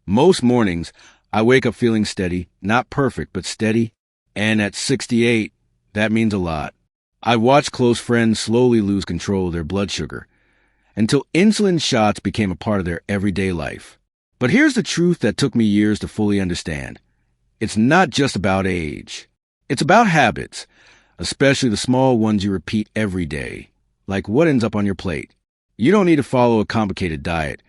Most mornings, I wake up feeling steady, not perfect, but steady. And at 68, that means a lot. I watched close friends slowly lose control of their blood sugar until insulin shots became a part of their everyday life. But here's the truth that took me years to fully understand. It's not just about age. It's about habits, especially the small ones you repeat every day, like what ends up on your plate. You don't need to follow a complicated diet,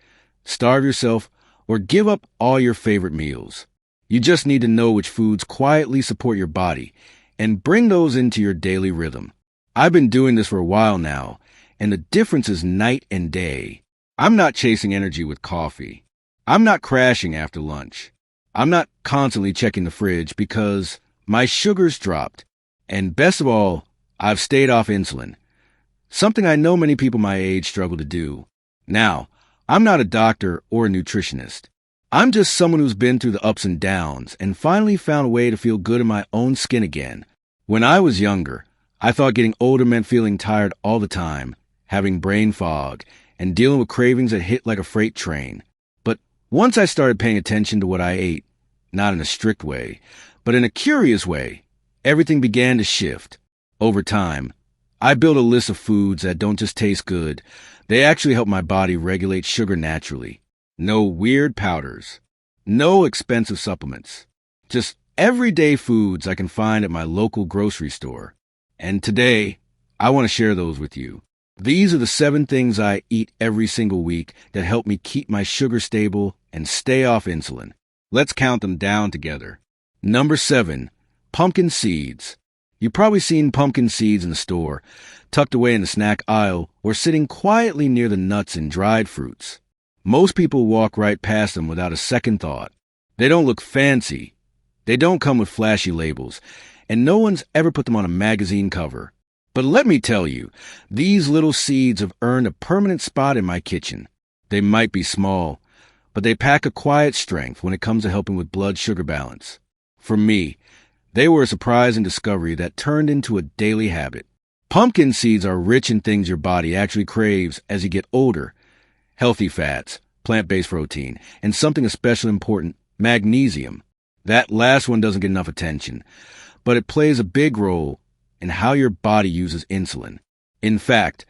starve yourself, or give up all your favorite meals. You just need to know which foods quietly support your body and bring those into your daily rhythm. I've been doing this for a while now, and the difference is night and day. I'm not chasing energy with coffee. I'm not crashing after lunch. I'm not constantly checking the fridge because my sugar's dropped. And best of all, I've stayed off insulin, something I know many people my age struggle to do. Now, I'm not a doctor or a nutritionist. I'm just someone who's been through the ups and downs and finally found a way to feel good in my own skin again. When I was younger, I thought getting older meant feeling tired all the time, having brain fog, and dealing with cravings that hit like a freight train. But once I started paying attention to what I ate, not in a strict way, but in a curious way, everything began to shift. Over time, I built a list of foods that don't just taste good. They actually help my body regulate sugar naturally. No weird powders. No expensive supplements. Just everyday foods I can find at my local grocery store. And today, I want to share those with you. These are the 7 things I eat every single week that help me keep my sugar stable and stay off insulin. Let's count them down together. Number 7, pumpkin seeds. You've probably seen pumpkin seeds in the store, tucked away in the snack aisle, or sitting quietly near the nuts and dried fruits. Most people walk right past them without a second thought. They don't look fancy. They don't come with flashy labels, and no one's ever put them on a magazine cover. But let me tell you, these little seeds have earned a permanent spot in my kitchen. They might be small, but they pack a quiet strength when it comes to helping with blood sugar balance. For me, they were a surprising discovery that turned into a daily habit. Pumpkin seeds are rich in things your body actually craves as you get older. Healthy fats, plant-based protein, and something especially important, magnesium. That last one doesn't get enough attention, but it plays a big role in how your body uses insulin. In fact,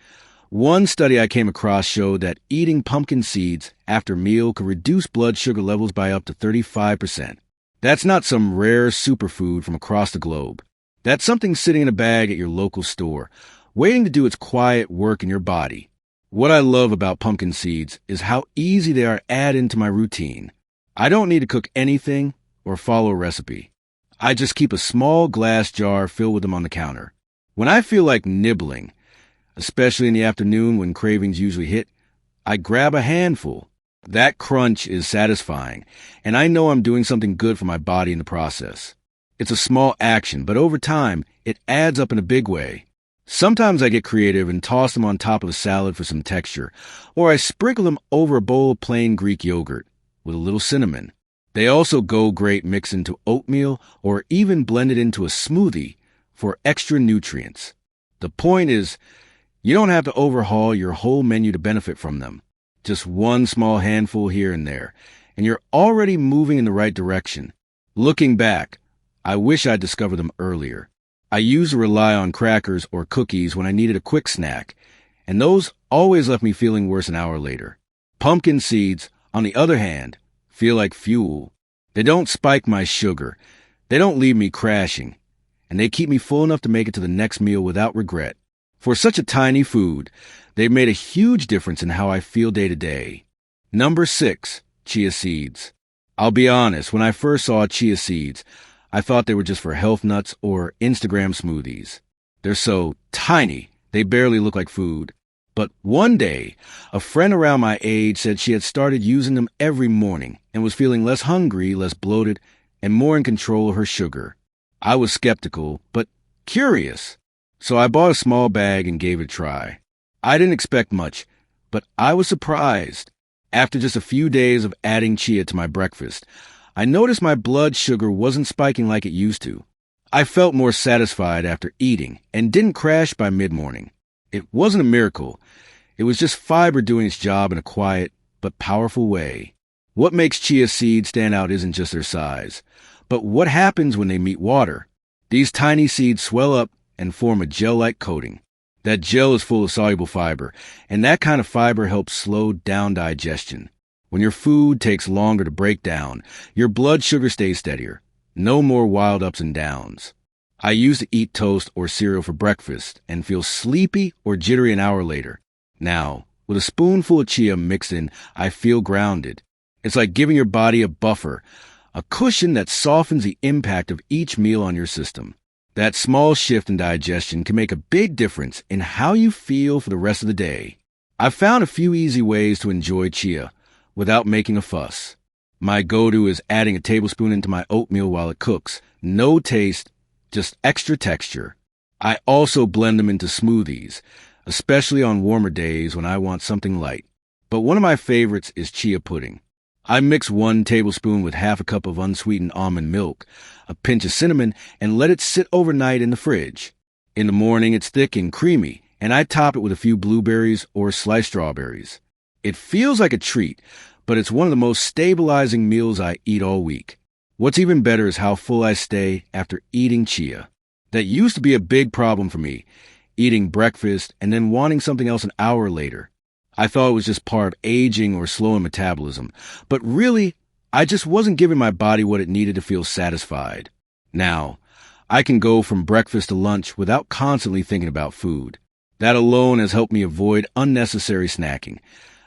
one study I came across showed that eating pumpkin seeds after a meal could reduce blood sugar levels by up to 35%. That's not some rare superfood from across the globe. That's something sitting in a bag at your local store, waiting to do its quiet work in your body. What I love about pumpkin seeds is how easy they are to add into my routine. I don't need to cook anything or follow a recipe. I just keep a small glass jar filled with them on the counter. When I feel like nibbling, especially in the afternoon when cravings usually hit, I grab a handful. That crunch is satisfying, and I know I'm doing something good for my body in the process. It's a small action, but over time, it adds up in a big way. Sometimes I get creative and toss them on top of a salad for some texture, or I sprinkle them over a bowl of plain Greek yogurt with a little cinnamon. They also go great mixed into oatmeal or even blended into a smoothie for extra nutrients. The point is, you don't have to overhaul your whole menu to benefit from them. Just one small handful here and there, and you're already moving in the right direction. Looking back, I wish I'd discovered them earlier. I used to rely on crackers or cookies when I needed a quick snack, and those always left me feeling worse an hour later. Pumpkin seeds, on the other hand, feel like fuel. They don't spike my sugar, they don't leave me crashing, and they keep me full enough to make it to the next meal without regret. For such a tiny food, they've made a huge difference in how I feel day to day. Number 6, chia seeds. I'll be honest, when I first saw chia seeds, I thought they were just for health nuts or Instagram smoothies. They're so tiny, they barely look like food. But one day, a friend around my age said she had started using them every morning and was feeling less hungry, less bloated, and more in control of her sugar. I was skeptical, but curious. So I bought a small bag and gave it a try. I didn't expect much, but I was surprised. After just a few days of adding chia to my breakfast, I noticed my blood sugar wasn't spiking like it used to. I felt more satisfied after eating and didn't crash by mid-morning. It wasn't a miracle. It was just fiber doing its job in a quiet but powerful way. What makes chia seeds stand out isn't just their size, but what happens when they meet water. These tiny seeds swell up and form a gel-like coating. That gel is full of soluble fiber, and that kind of fiber helps slow down digestion. When your food takes longer to break down, your blood sugar stays steadier. No more wild ups and downs. I used to eat toast or cereal for breakfast and feel sleepy or jittery an hour later. Now, with a spoonful of chia mixed in, I feel grounded. It's like giving your body a buffer, a cushion that softens the impact of each meal on your system. That small shift in digestion can make a big difference in how you feel for the rest of the day. I've found a few easy ways to enjoy chia without making a fuss. My go-to is adding a tablespoon into my oatmeal while it cooks. No taste, just extra texture. I also blend them into smoothies, especially on warmer days when I want something light. But one of my favorites is chia pudding. I mix 1 tablespoon with half a cup of unsweetened almond milk, a pinch of cinnamon, and let it sit overnight in the fridge. In the morning, it's thick and creamy, and I top it with a few blueberries or sliced strawberries. It feels like a treat, but it's one of the most stabilizing meals I eat all week. What's even better is how full I stay after eating chia. That used to be a big problem for me, eating breakfast and then wanting something else an hour later. I thought it was just part of aging or slowing metabolism, but really, I just wasn't giving my body what it needed to feel satisfied. Now, I can go from breakfast to lunch without constantly thinking about food. That alone has helped me avoid unnecessary snacking,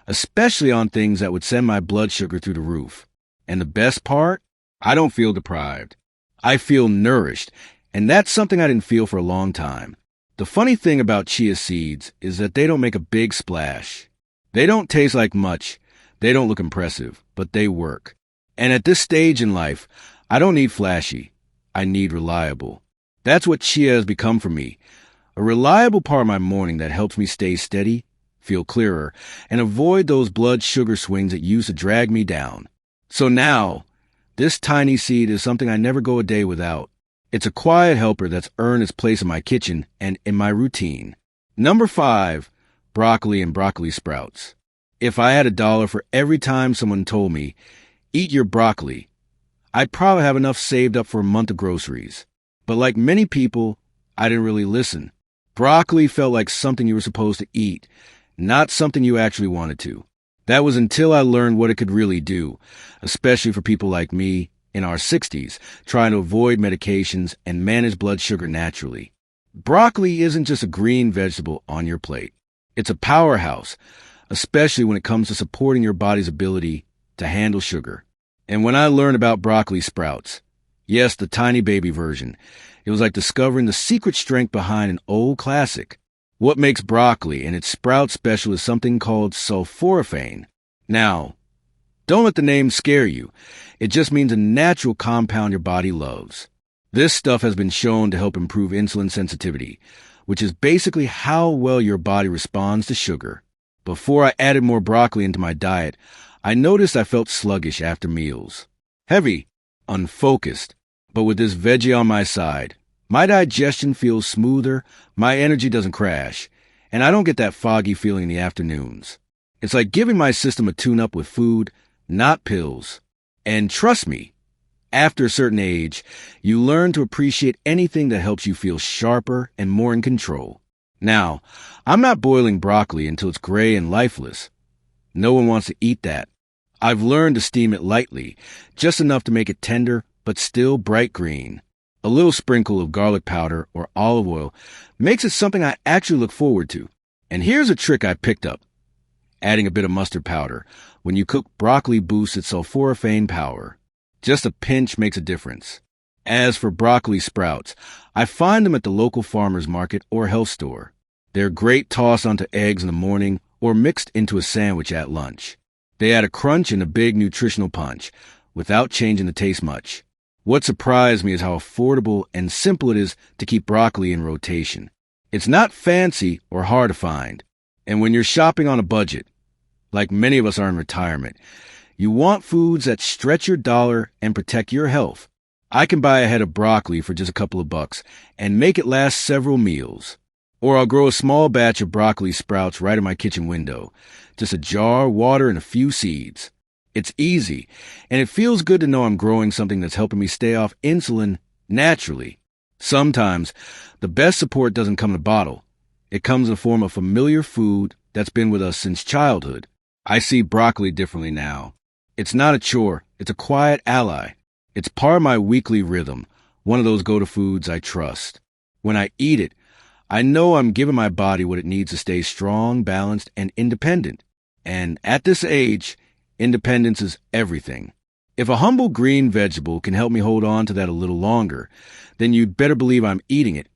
especially on things that would send my blood sugar through the roof. And the best part? I don't feel deprived. I feel nourished, and that's something I didn't feel for a long time. The funny thing about chia seeds is that they don't make a big splash. They don't taste like much, they don't look impressive, but they work. And at this stage in life, I don't need flashy, I need reliable. That's what chia has become for me, a reliable part of my morning that helps me stay steady, feel clearer, and avoid those blood sugar swings that used to drag me down. So now, this tiny seed is something I never go a day without. It's a quiet helper that's earned its place in my kitchen and in my routine. Number 5. Broccoli and broccoli sprouts. If I had $1 for every time someone told me, eat your broccoli, I'd probably have enough saved up for a month of groceries. But like many people, I didn't really listen. Broccoli felt like something you were supposed to eat, not something you actually wanted to. That was until I learned what it could really do, especially for people like me in our 60s, trying to avoid medications and manage blood sugar naturally. Broccoli isn't just a green vegetable on your plate. It's a powerhouse, especially when it comes to supporting your body's ability to handle sugar. And when I learned about broccoli sprouts, yes, the tiny baby version, it was like discovering the secret strength behind an old classic. What makes broccoli and its sprout special is something called sulforaphane. Now, don't let the name scare you. It just means a natural compound your body loves. This stuff has been shown to help improve insulin sensitivity, which is basically how well your body responds to sugar. Before I added more broccoli into my diet, I noticed I felt sluggish after meals. Heavy, unfocused. But with this veggie on my side, my digestion feels smoother, my energy doesn't crash, and I don't get that foggy feeling in the afternoons. It's like giving my system a tune-up with food, not pills. And trust me, after a certain age, you learn to appreciate anything that helps you feel sharper and more in control. Now, I'm not boiling broccoli until it's gray and lifeless. No one wants to eat that. I've learned to steam it lightly, just enough to make it tender, but still bright green. A little sprinkle of garlic powder or olive oil makes it something I actually look forward to. And here's a trick I picked up. Adding a bit of mustard powder. When you cook broccoli boosts its sulforaphane power. Just a pinch makes a difference. As for broccoli sprouts, I find them at the local farmer's market or health store. They're great tossed onto eggs in the morning or mixed into a sandwich at lunch. They add a crunch and a big nutritional punch, without changing the taste much. What surprised me is how affordable and simple it is to keep broccoli in rotation. It's not fancy or hard to find. And when you're shopping on a budget, like many of us are in retirement, you want foods that stretch your dollar and protect your health. I can buy a head of broccoli for just a couple of bucks and make it last several meals. Or I'll grow a small batch of broccoli sprouts right in my kitchen window. Just a jar, water, and a few seeds. It's easy, and it feels good to know I'm growing something that's helping me stay off insulin naturally. Sometimes, the best support doesn't come in a bottle. It comes in the form of familiar food that's been with us since childhood. I see broccoli differently now. It's not a chore, it's a quiet ally. It's part of my weekly rhythm, one of those go-to foods I trust. When I eat it, I know I'm giving my body what it needs to stay strong, balanced, and independent. And at this age, independence is everything. If a humble green vegetable can help me hold on to that a little longer, then you'd better believe I'm eating it.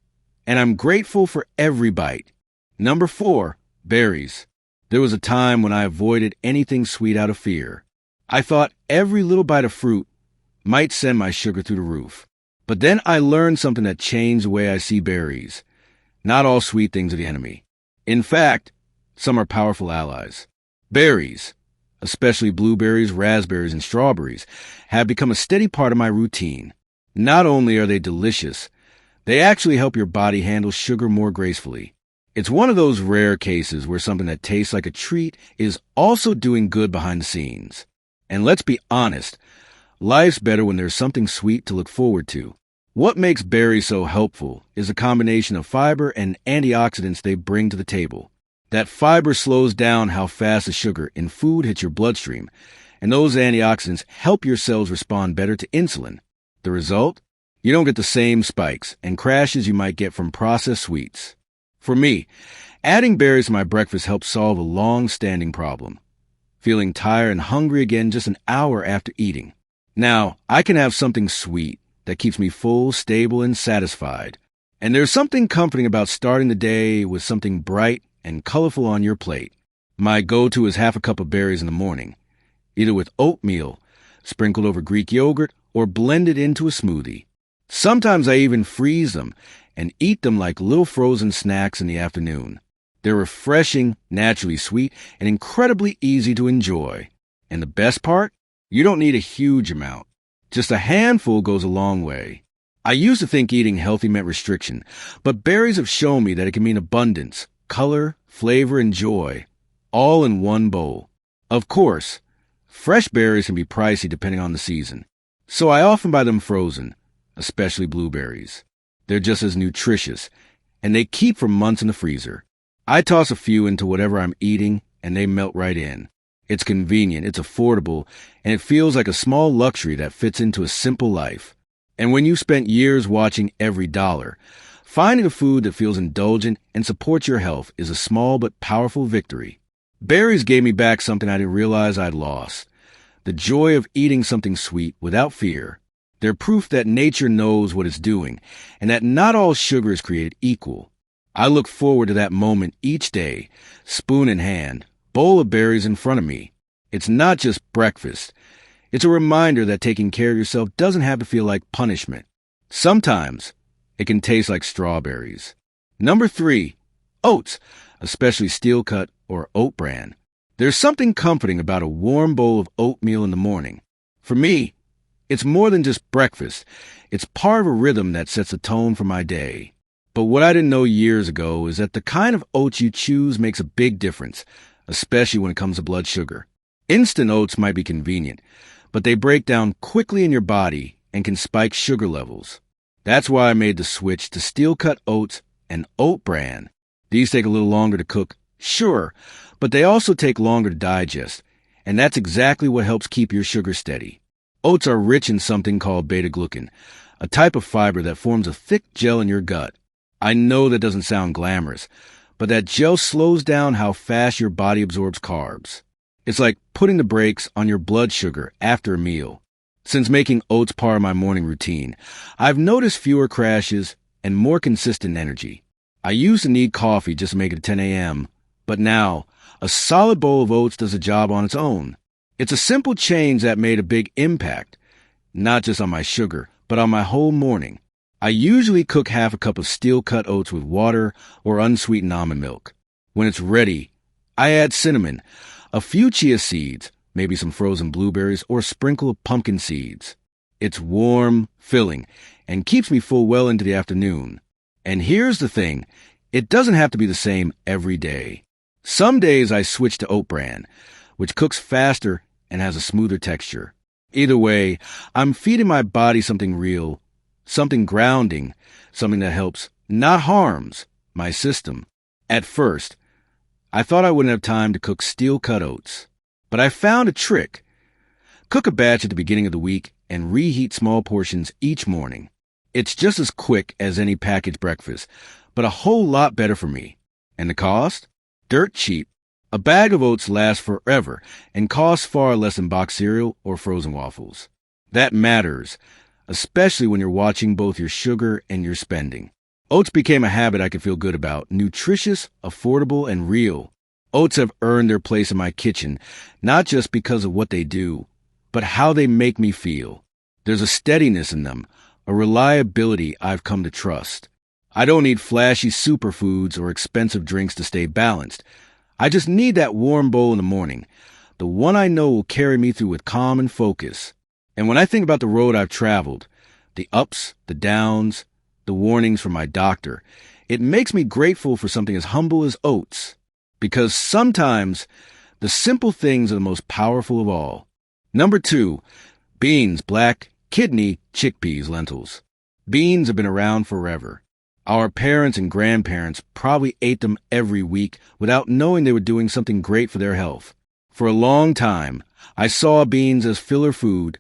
And I'm grateful for every bite. Number 4, berries. There was a time when I avoided anything sweet out of fear. I thought every little bite of fruit might send my sugar through the roof. But then I learned something that changed the way I see berries. Not all sweet things are the enemy. In fact, some are powerful allies. Berries, especially blueberries, raspberries, and strawberries, have become a steady part of my routine. Not only are they delicious, they actually help your body handle sugar more gracefully. It's one of those rare cases where something that tastes like a treat is also doing good behind the scenes. And let's be honest, life's better when there's something sweet to look forward to. What makes berries so helpful is a combination of fiber and antioxidants they bring to the table. That fiber slows down how fast the sugar in food hits your bloodstream, and those antioxidants help your cells respond better to insulin. The result? You don't get the same spikes and crashes you might get from processed sweets. For me, adding berries to my breakfast helps solve a long-standing problem. Feeling tired and hungry again just an hour after eating. Now, I can have something sweet that keeps me full, stable, and satisfied. And there's something comforting about starting the day with something bright and colorful on your plate. My go-to is half a cup of berries in the morning, either with oatmeal, sprinkled over Greek yogurt, or blended into a smoothie. Sometimes I even freeze them and eat them like little frozen snacks in the afternoon. They're refreshing, naturally sweet, and incredibly easy to enjoy. And the best part? You don't need a huge amount. Just a handful goes a long way. I used to think eating healthy meant restriction, but berries have shown me that it can mean abundance, color, flavor, and joy, all in one bowl. Of course, fresh berries can be pricey depending on the season, so I often buy them frozen, especially blueberries. They're just as nutritious, and they keep for months in the freezer. I toss a few into whatever I'm eating, and they melt right in. It's convenient, it's affordable, and it feels like a small luxury that fits into a simple life. And when you've spent years watching every dollar, finding a food that feels indulgent and supports your health is a small but powerful victory. Berries gave me back something I didn't realize I'd lost. The joy of eating something sweet without fear. They're proof that nature knows what it's doing, and that not all sugar is created equal. I look forward to that moment each day, spoon in hand, bowl of berries in front of me. It's not just breakfast. It's a reminder that taking care of yourself doesn't have to feel like punishment. Sometimes, it can taste like strawberries. Number 3, oats, especially steel-cut or oat bran. There's something comforting about a warm bowl of oatmeal in the morning. For me, it's more than just breakfast. It's part of a rhythm that sets a tone for my day. But what I didn't know years ago is that the kind of oats you choose makes a big difference, especially when it comes to blood sugar. Instant oats might be convenient, but they break down quickly in your body and can spike sugar levels. That's why I made the switch to steel-cut oats and oat bran. These take a little longer to cook, sure, but they also take longer to digest, and that's exactly what helps keep your sugar steady. Oats are rich in something called beta-glucan, a type of fiber that forms a thick gel in your gut. I know that doesn't sound glamorous, but that gel slows down how fast your body absorbs carbs. It's like putting the brakes on your blood sugar after a meal. Since making oats part of my morning routine, I've noticed fewer crashes and more consistent energy. I used to need coffee just to make it 10 a.m., but now, a solid bowl of oats does the job on its own. It's a simple change that made a big impact, not just on my sugar, but on my whole morning. I usually cook half a cup of steel-cut oats with water or unsweetened almond milk. When it's ready, I add cinnamon, a few chia seeds, maybe some frozen blueberries, or a sprinkle of pumpkin seeds. It's warm, filling, and keeps me full well into the afternoon. And here's the thing, it doesn't have to be the same every day. Some days I switch to oat bran, which cooks faster and has a smoother texture. Either way, I'm feeding my body something real, something grounding, something that helps, not harms, my system. At first, I thought I wouldn't have time to cook steel-cut oats. But I found a trick. Cook a batch at the beginning of the week and reheat small portions each morning. It's just as quick as any packaged breakfast, but a whole lot better for me. And the cost? Dirt cheap. A bag of oats lasts forever and costs far less than boxed cereal or frozen waffles. That matters, especially when you're watching both your sugar and your spending. Oats became a habit I could feel good about, nutritious, affordable, and real. Oats have earned their place in my kitchen, not just because of what they do, but how they make me feel. There's a steadiness in them, a reliability I've come to trust. I don't need flashy superfoods or expensive drinks to stay balanced. I just need that warm bowl in the morning, the one I know will carry me through with calm and focus. And when I think about the road I've traveled, the ups, the downs, the warnings from my doctor, it makes me grateful for something as humble as oats. Because sometimes the simple things are the most powerful of all. Number 2, beans, black, kidney, chickpeas, lentils. Beans have been around forever. Our parents and grandparents probably ate them every week without knowing they were doing something great for their health. For a long time, I saw beans as filler food,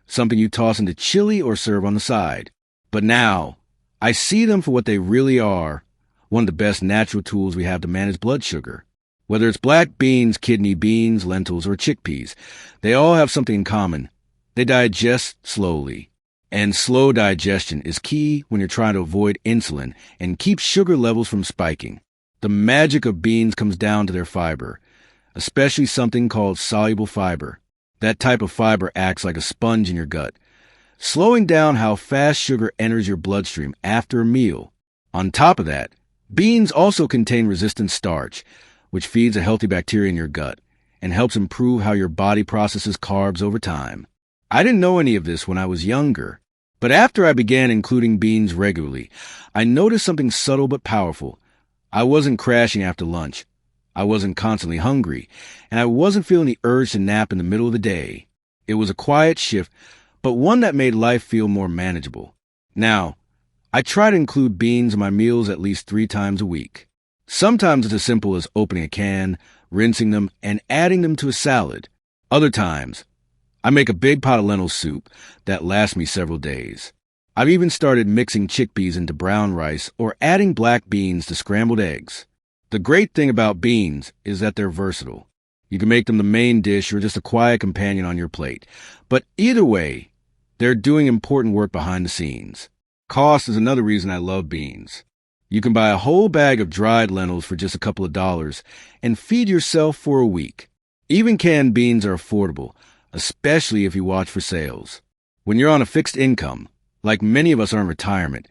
something you toss into chili or serve on the side. But now, I see them for what they really are, one of the best natural tools we have to manage blood sugar. Whether it's black beans, kidney beans, lentils, or chickpeas, they all have something in common. They digest slowly. And slow digestion is key when you're trying to avoid insulin and keep sugar levels from spiking. The magic of beans comes down to their fiber, especially something called soluble fiber. That type of fiber acts like a sponge in your gut, slowing down how fast sugar enters your bloodstream after a meal. On top of that, beans also contain resistant starch, which feeds a healthy bacteria in your gut and helps improve how your body processes carbs over time. I didn't know any of this when I was younger. But after I began including beans regularly, I noticed something subtle but powerful. I wasn't crashing after lunch. I wasn't constantly hungry, and I wasn't feeling the urge to nap in the middle of the day. It was a quiet shift, but one that made life feel more manageable. Now, I try to include beans in my meals at least 3 times a week. Sometimes it's as simple as opening a can, rinsing them, and adding them to a salad. Other times, I make a big pot of lentil soup that lasts me several days. I've even started mixing chickpeas into brown rice or adding black beans to scrambled eggs. The great thing about beans is that they're versatile. You can make them the main dish or just a quiet companion on your plate. But either way, they're doing important work behind the scenes. Cost is another reason I love beans. You can buy a whole bag of dried lentils for just a couple of dollars and feed yourself for a week. Even canned beans are affordable, especially if you watch for sales. When you're on a fixed income, like many of us are in retirement,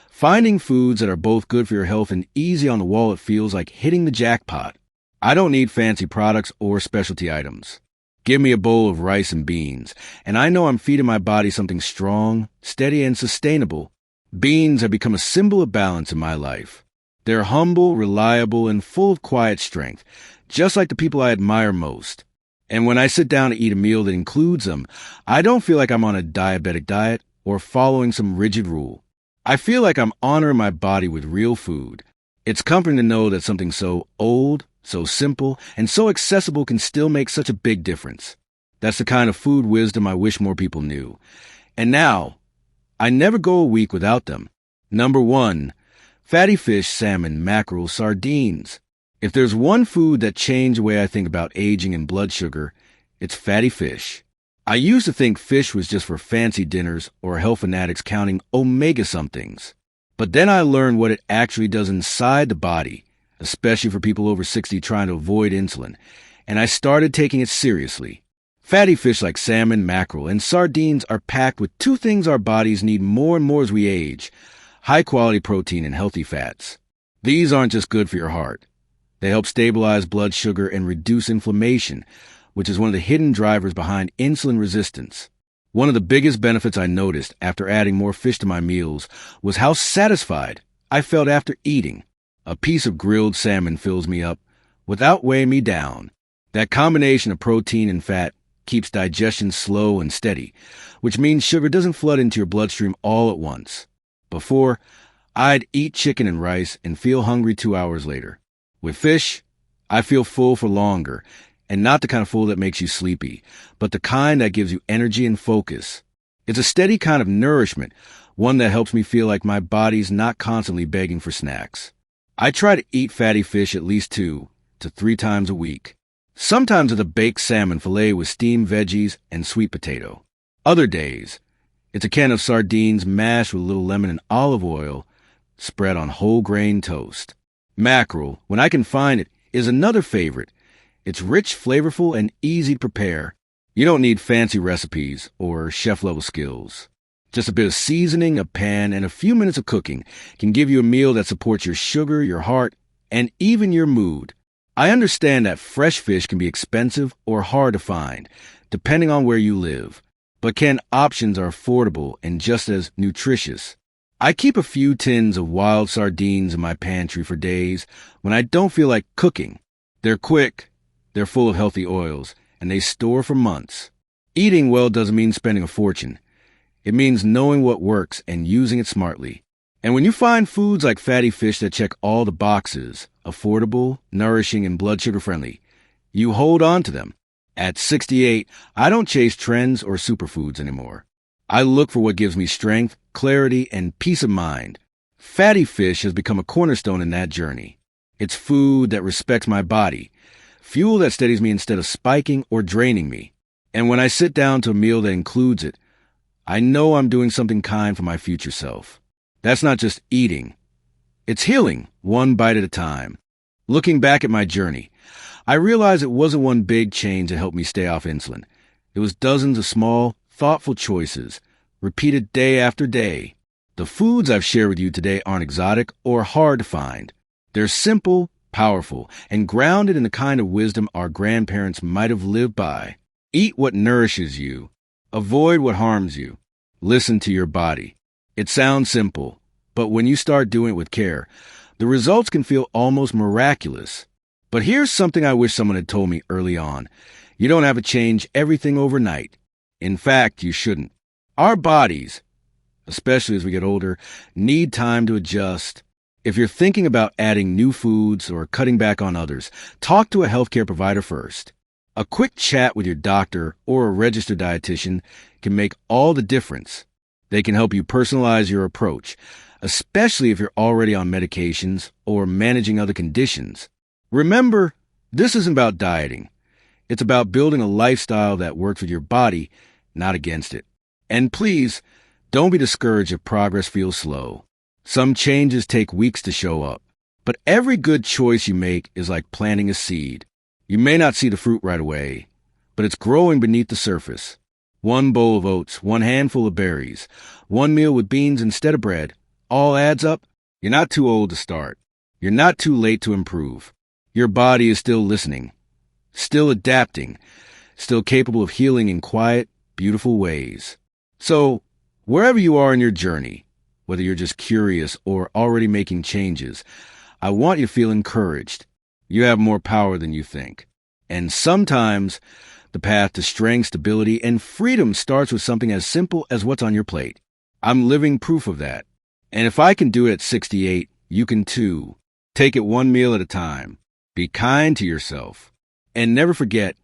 finding foods that are both good for your health and easy on the wallet feels like hitting the jackpot. I don't need fancy products or specialty items. Give me a bowl of rice and beans, and I know I'm feeding my body something strong, steady, and sustainable. Beans have become a symbol of balance in my life. They're humble, reliable, and full of quiet strength, just like the people I admire most. And when I sit down to eat a meal that includes them, I don't feel like I'm on a diabetic diet or following some rigid rule. I feel like I'm honoring my body with real food. It's comforting to know that something so old, so simple, and so accessible can still make such a big difference. That's the kind of food wisdom I wish more people knew. And now, I never go a week without them. Number 1, fatty fish, salmon, mackerel, sardines. If there's one food that changed the way I think about aging and blood sugar, it's fatty fish. I used to think fish was just for fancy dinners or health fanatics counting omega-somethings. But then I learned what it actually does inside the body, especially for people over 60 trying to avoid insulin, and I started taking it seriously. Fatty fish like salmon, mackerel, and sardines are packed with 2 things our bodies need more and more as we age: high-quality protein and healthy fats. These aren't just good for your heart. They help stabilize blood sugar and reduce inflammation, which is one of the hidden drivers behind insulin resistance. One of the biggest benefits I noticed after adding more fish to my meals was how satisfied I felt after eating. A piece of grilled salmon fills me up without weighing me down. That combination of protein and fat keeps digestion slow and steady, which means sugar doesn't flood into your bloodstream all at once. Before, I'd eat chicken and rice and feel hungry 2 hours later. With fish, I feel full for longer, and not the kind of full that makes you sleepy, but the kind that gives you energy and focus. It's a steady kind of nourishment, one that helps me feel like my body's not constantly begging for snacks. I try to eat fatty fish at least 2 to 3 times a week. Sometimes it's a baked salmon fillet with steamed veggies and sweet potato. Other days, it's a can of sardines mashed with a little lemon and olive oil spread on whole grain toast. Mackerel, when I can find it, is another favorite. It's rich, flavorful, and easy to prepare. You don't need fancy recipes or chef-level skills. Just a bit of seasoning, a pan, and a few minutes of cooking can give you a meal that supports your sugar, your heart, and even your mood. I understand that fresh fish can be expensive or hard to find, depending on where you live. But canned options are affordable and just as nutritious. I keep a few tins of wild sardines in my pantry for days when I don't feel like cooking. They're quick, they're full of healthy oils, and they store for months. Eating well doesn't mean spending a fortune. It means knowing what works and using it smartly. And when you find foods like fatty fish that check all the boxes, affordable, nourishing, and blood sugar friendly, you hold on to them. At 68, I don't chase trends or superfoods anymore. I look for what gives me strength, clarity, and peace of mind. Fatty fish has become a cornerstone in that journey. It's food that respects my body, fuel that steadies me instead of spiking or draining me. And when I sit down to a meal that includes it, I know I'm doing something kind for my future self. That's not just eating. It's healing, one bite at a time. Looking back at my journey, I realized it wasn't one big change that helped me stay off insulin. It was dozens of small, thoughtful choices, repeated day after day. The foods I've shared with you today aren't exotic or hard to find. They're simple, powerful, and grounded in the kind of wisdom our grandparents might have lived by. Eat what nourishes you. Avoid what harms you. Listen to your body. It sounds simple, but when you start doing it with care, the results can feel almost miraculous. But here's something I wish someone had told me early on. You don't have to change everything overnight. In fact, you shouldn't. Our bodies, especially as we get older, need time to adjust. If you're thinking about adding new foods or cutting back on others, talk to a healthcare provider first. A quick chat with your doctor or a registered dietitian can make all the difference. They can help you personalize your approach, especially if you're already on medications or managing other conditions. Remember, this isn't about dieting. It's about building a lifestyle that works with your body, not against it. And please, don't be discouraged if progress feels slow. Some changes take weeks to show up, but every good choice you make is like planting a seed. You may not see the fruit right away, but it's growing beneath the surface. One bowl of oats, one handful of berries, one meal with beans instead of bread, all adds up. You're not too old to start. You're not too late to improve. Your body is still listening, still adapting, still capable of healing in quiet, beautiful ways. So, wherever you are in your journey, whether you're just curious or already making changes, I want you to feel encouraged. You have more power than you think. And sometimes the path to strength, stability, and freedom starts with something as simple as what's on your plate. I'm living proof of that. And if I can do it at 68, you can too. Take it one meal at a time. Be kind to yourself. And never forget,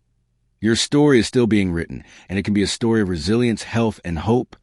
your story is still being written, and it can be a story of resilience, health, and hope